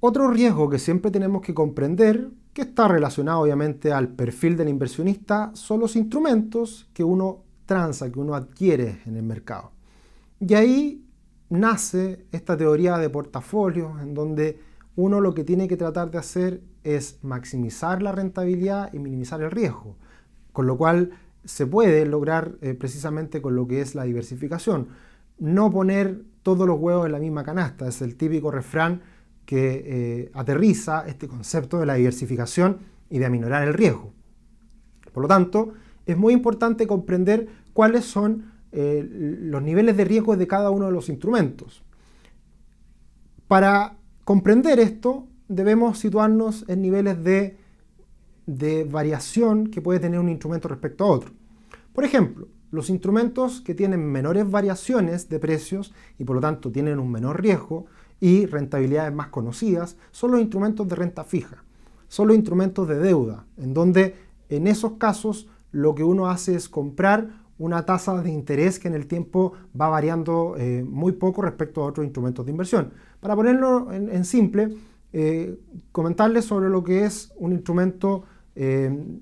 Otro riesgo que siempre tenemos que comprender, que está relacionado obviamente al perfil del inversionista, son los instrumentos que uno transa, que uno adquiere en el mercado. Y ahí nace esta teoría de portafolio, en donde uno lo que tiene que tratar de hacer es maximizar la rentabilidad y minimizar el riesgo, con lo cual se puede lograr precisamente con lo que es la diversificación. No poner todos los huevos en la misma canasta, es el típico refrán que aterriza este concepto de la diversificación y de aminorar el riesgo. Por lo tanto, es muy importante comprender cuáles son los niveles de riesgo de cada uno de los instrumentos. Para comprender esto, debemos situarnos en niveles de variación que puede tener un instrumento respecto a otro. Por ejemplo, los instrumentos que tienen menores variaciones de precios y por lo tanto tienen un menor riesgo y rentabilidades más conocidas son los instrumentos de renta fija, son los instrumentos de deuda, en donde en esos casos lo que uno hace es comprar una tasa de interés que en el tiempo va variando muy poco respecto a otros instrumentos de inversión. Para ponerlo en simple, comentarles sobre lo que es un instrumento de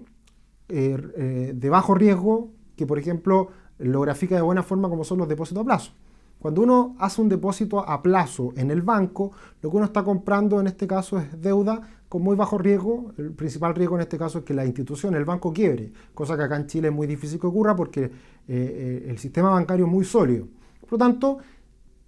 bajo riesgo, que por ejemplo lo grafica de buena forma como son los depósitos a plazo. Cuando uno hace un depósito a plazo en el banco, lo que uno está comprando en este caso es deuda con muy bajo riesgo. El principal riesgo en este caso es que la institución, el banco, quiebre, cosa que acá en Chile es muy difícil que ocurra porque el sistema bancario es muy sólido. Por lo tanto,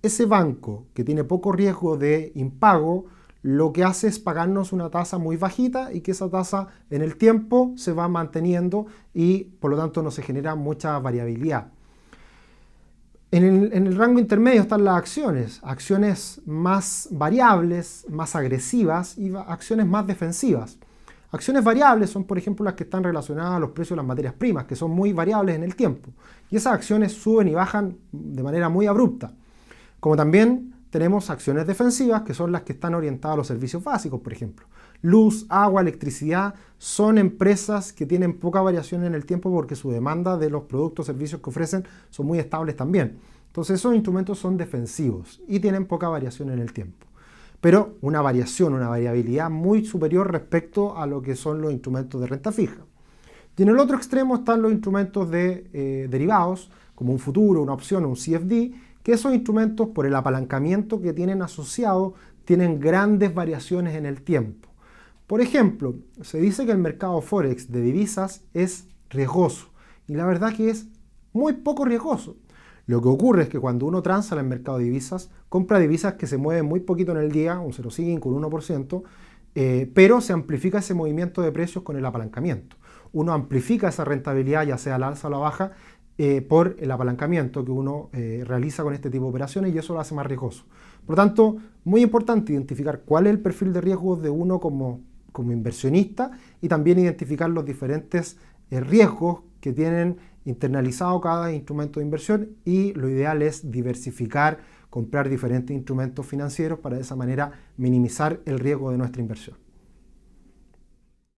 ese banco que tiene poco riesgo de impago, lo que hace es pagarnos una tasa muy bajita y que esa tasa en el tiempo se va manteniendo y por lo tanto no se genera mucha variabilidad. En el rango intermedio están las acciones más variables, más agresivas y acciones más defensivas. Acciones variables son, por ejemplo, las que están relacionadas a los precios de las materias primas, que son muy variables en el tiempo. Y esas acciones suben y bajan de manera muy abrupta. Como también tenemos acciones defensivas, que son las que están orientadas a los servicios básicos, por ejemplo. Luz, agua, electricidad, son empresas que tienen poca variación en el tiempo porque su demanda de los productos o servicios que ofrecen son muy estables también. Entonces esos instrumentos son defensivos y tienen poca variación en el tiempo. Pero una variabilidad muy superior respecto a lo que son los instrumentos de renta fija. Y en el otro extremo están los instrumentos de derivados, como un futuro, una opción o un CFD, que esos instrumentos, por el apalancamiento que tienen asociado, tienen grandes variaciones en el tiempo. Por ejemplo, se dice que el mercado Forex de divisas es riesgoso, y la verdad que es muy poco riesgoso. Lo que ocurre es que cuando uno transa en el mercado de divisas, compra divisas que se mueven muy poquito en el día, un 0,5, un 1%, pero se amplifica ese movimiento de precios con el apalancamiento. Uno amplifica esa rentabilidad, ya sea a la alza o a la baja, por el apalancamiento que uno realiza con este tipo de operaciones y eso lo hace más riesgoso. Por lo tanto, muy importante identificar cuál es el perfil de riesgo de uno como inversionista y también identificar los diferentes riesgos que tienen internalizado cada instrumento de inversión y lo ideal es diversificar, comprar diferentes instrumentos financieros para de esa manera minimizar el riesgo de nuestra inversión.